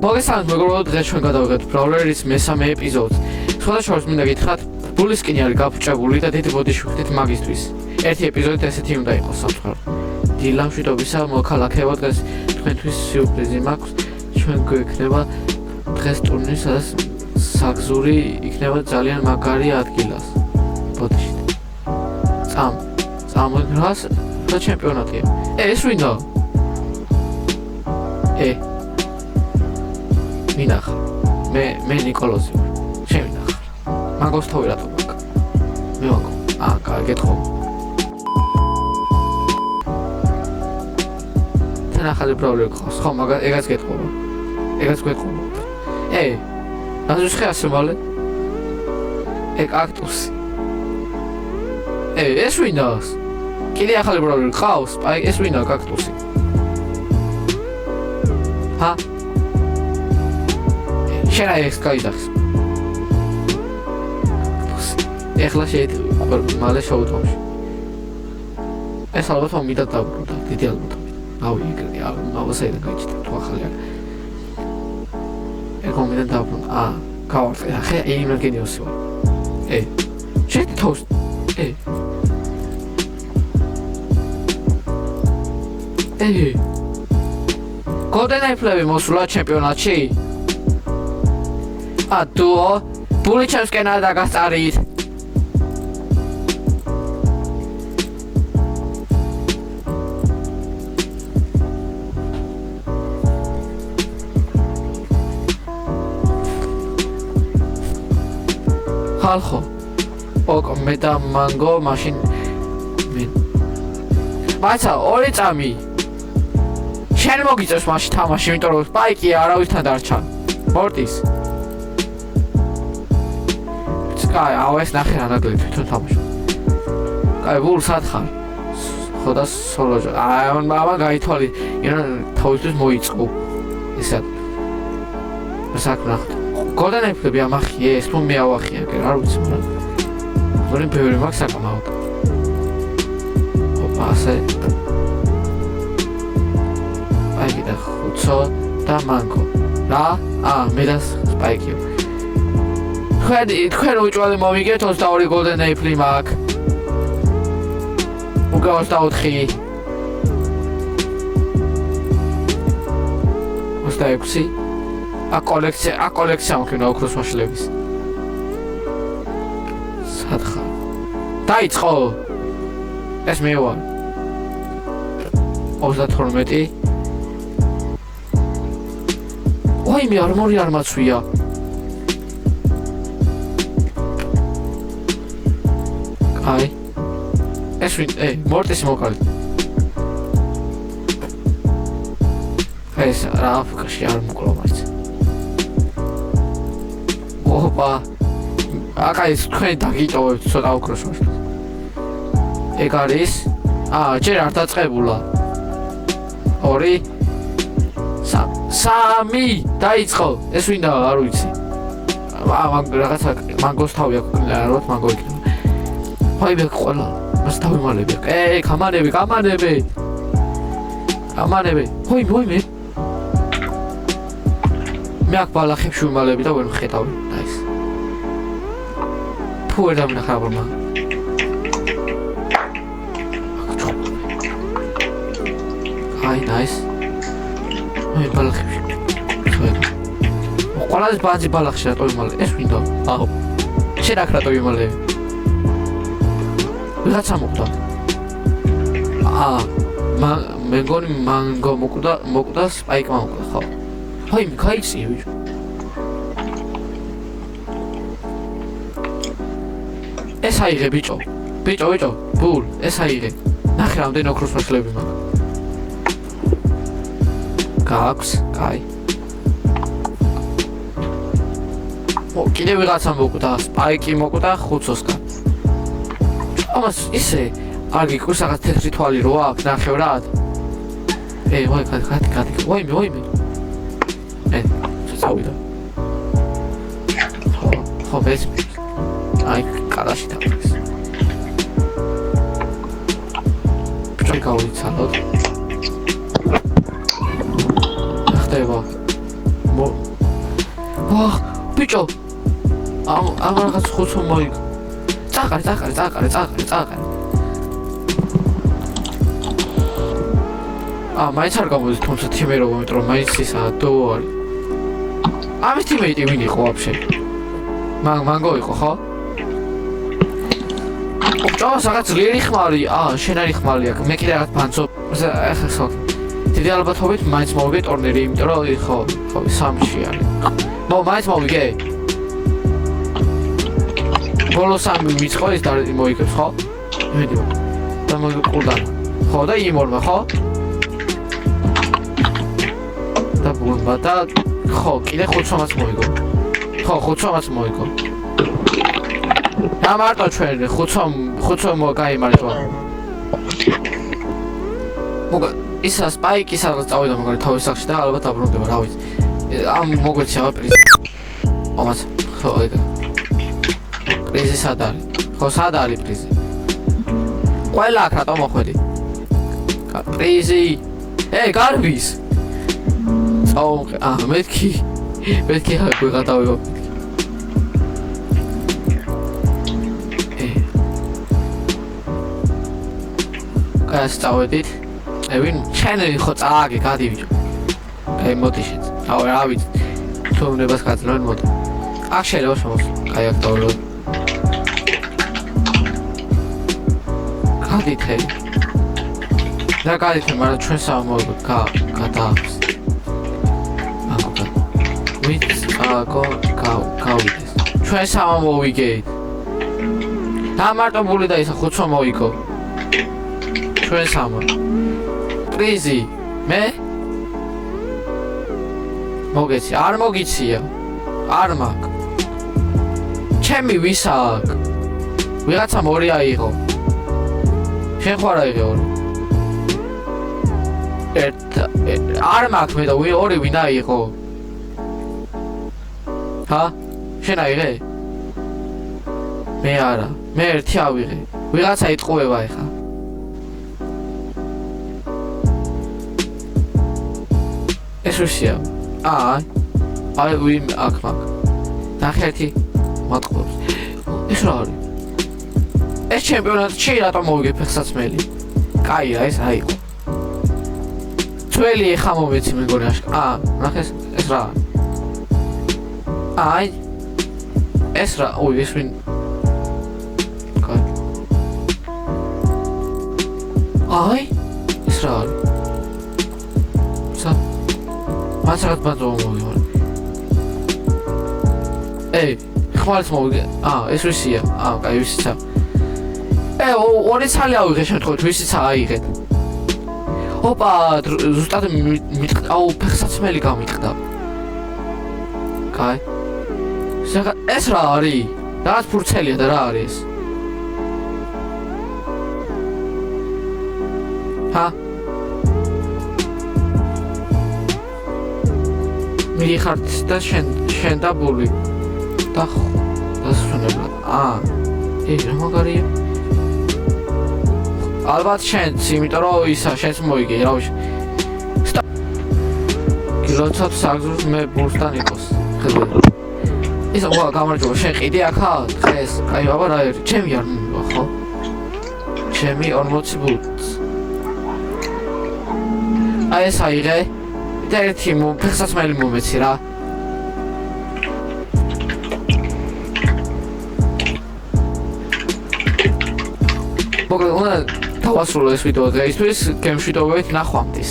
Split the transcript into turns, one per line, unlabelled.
მოგესალმებით მეგობრებო, დღეს ჩვენ გადავიღეთ Brawler-ის მესამე ეპიზოდს. სხვადასხვა მინდა გითხრათ, ბულის სკინი არის გაფუჭებული და დიდი ბოდიში ვხდით მაგისთვის. ერთი ეპიზოდით ესეთი უნდა იყოს სამწუხაროდ. დილა მშვიდობისა, მოქალაქეო, დღეს თქვენთვის სიურპრიზი მაქვს. ჩვენ გვექნება დღეს ტურნირი, სადაც საგზური იქნება ძალიან მაგარი ადგილას. ბოდიში. წამოიგრას და ჩემპიონატია. ეს ვინდა? მინახა. მე ნიკოლოზი ვარ. შემინახა. მაგოს თავი რატო მაგ? მე მაგო. გეტყო. თან ახალი Brawler გყავს. ხო, მაგას ეგაც გეტყობა. ეგაც გეტყობა. რაზეც ხეასე მალე? კაქტუსი. ეს ვინდას? კიდე ახალი Brawler გყავს? ეს ვინდა კაქტუსი? ჰა? შენ ეს გაიდახს. ეხლა შეიძლება მალე შოუთომში. ეს ალბათ მომიდა დაბრუნდა, დიდი ალბათობით. ეგრე, ავასაიდან გაიჭდა თუ ახალი არა. ეგ მომიდა დაბრუნდა. გავარწე, ახლა იმერგენიოსი ვარ. შენ თავს. Golden Apple-ები მოსულა ჩემპიონატში? დუო, ბული ჩემსკენ არ დაგასწარით. ხალხო, მე და მანგო მაშინ მაცა ორი წამი. შენ მოგიწევს მაშინ თამაში, იმიტომ რომ სპაიკია არავისთან დარჩა. მორტის. ეს ნახე რა ნაკლები თვითონ თამაშობ. ბულ სად ხარ? ხო და სოლოჯო. მამა გაითვალი, თავისთვის მოიწყო. ისად. საკნახთ. Golden Apple-ები ამახიე, ეს თუ მე ავახია, არ ვიცი, მაგრამ ვერი ბევრი მაქვს საკმაოდ. ასე. და ხუცო და მანკო. რა? მე და სპაიკიო. თქვენ უჭველი მომიგეთ 22 Golden Apple მაქვს. უკა 24. 26. კოლექცია მქონდა ოქროს მაშლების. სად ხარ? დაიწყო. ეს მე ვარ. 32. მე არმორი არ მაცვია. ეს მორტის მოკალი. ეს რა აფრიკაში არ მოკლა მარც. ეს თქვენ დაგიტოვებთ ცოტა ოქროს მაშლებს. ეგ არის? ჯერ არ დაწყებულა. 2 3 დაიწყო. ეს ვინდა არ ვიცი. რაღაცა მანგოს თავი აქვს, ალბათ მანგო იქნება. მე ყველა მას თავი მალები. კამანები. მე აქ ბალახებში ვიმალები და ვერ ვხედავი. ნაის. თუ ვერ დამინახა აბა. ნაის. ბალახებში. ყველაზე ბაძი ბალახში რატო ვიმალე? ეს ვინდა? შენ აქ რატო ვიმალე? ვიღაცა მოკვდა. მე მგონი მანგო მოკვდა, სპაიკმა მოკვდა, ხო? გაიწია ბიჭო. ეს აიღე ბიჭო. ბულ, ეს აიღე. ნახე რამდენი ოქროს მაშლები მაქვს. გაქვს, კაი. კიდე ვიღაცა მოკვდა, სპაიკი მოკვდა ხუცოსგან. ამას ისე არ გიკვირს რაღაც თეთრი თვალი რო აქვს, ნახევრად. ვაიმე. წავიდა. ხო, ეს. კალაში დაიწყეს. ბიჭო გავიცალოთ. ხდება. ვაჰ, ბიჭო. ამ რაღაც ხუთო მოიგო. წაყარე. მაინც არ გამოდის თუმცა თიმე როგორ მეტრო მაინც ისა დო არის. ამის თიმეიტი ვინ იყო ვაფშე? მანგო იყო ხო? ჭავს რაღაც ძლიერი ხმალი, შენ არის ხმალი აქ, მე კიდე რაღაც ბანცო, ახლა ხო. დიდი ალბათობით მაინც მოვიგე ტურნირი, იმიტომ რომ ხო, სამში არის. მაინც მოვიგე. ბოლო სამი მიწყო ის და მოიგებს ხო? მედიო. და მოგიყურდან. ხო და იმორმა ხო? და ბულბა და ხო, კიდე 500-ს მოიგო. ხო, 500-ს მოიგო. და მარტო ჩვენ 500 მოგაიმარჯვა. ისა სპაიკის რაღაც წავიდა მაგარი თავის სახში და ალბათ აბრუნდება, რა ვიცი. ამ მოგვეცია პრიზი. ამას ხო ეგ. პრიზი სად არის? ხო, სად არის პრიზი? ყველა აქ რატომ მოხვედი? პრიზი. გარბის. მეთქი ვიღატავიღო. კაც წავედით. ვინ ჩენელი ხო წააგე გადივიჯო. მოდი შეც. რა ვიცი. თუ უნებას გაძლევენ მოდი. აქ შეიძლება შემოსულ. აქ დავრო. გადითე. და გადითე, მაგრამ ჩვენ სამომავლოდ გადააქვს. გავიდეს. ჩვენ სამა მოვიგეთ. და მარტო ბული და ისა 500 მოიგო. ჩვენ სამა. პრიზი. მე? მოგეცი, არ მოგიცია. არ მაგ. ჩემი ვისა აქ? ვიღაცა მორი აიღო. შენ ხარ აიღო. არ მაგ მე და ორი ვინ აიღო? შენ აიღე? მე არა, მე ერთი ავიღე. ვიღაცა იტყუება ეხა. ეს უსია. აი ვინ აქ მაგ. ნახე ერთი მატყობს. ეს რა არის? ეს ჩემპიონატში რატომ მოვიგე ფეხსაცმელი? კაია ეს რა იყო? ძველი ეხა მომეცი მეგონი ნახე ეს რა არის? ეს რა, ეს ვინ? ეს რა არის? მას რაღაც ბანძო მოვიგე. ხმალს მოვიგე. ეს ვისია? კაი ვისიცა. ორი ცალი ავიღე შემთხვევით, ვისიცა აიღეთ. ოპა, ზუსტად ფეხსაცმელი გამიტყდა. კაი. ეს რა არის? რაღაც ფურცელია და რა არის ეს? მიხართ და შენ და ბული. და დასვენებლად. რა მაგარია? ალბათ შენც, იმიტომ რომ ისა შენც მოიგე, რა ვიცი. გილოცავ საგზურს მე ბულსთან იყოს. ხედავ. ისა გამარჯობა, შენ ყიდე აქა დღეს? კაი, აბა რა არის? ჩემი არ მივა, ხო? ჩემი 40 ბულს. ეს აიღე. და ერთი ფეხსაცმელი მომეცი რა. მოგე უნდა დავასრულო ეს ვიდეო დღეისთვის, გემშვიდობებით ნახვამდის.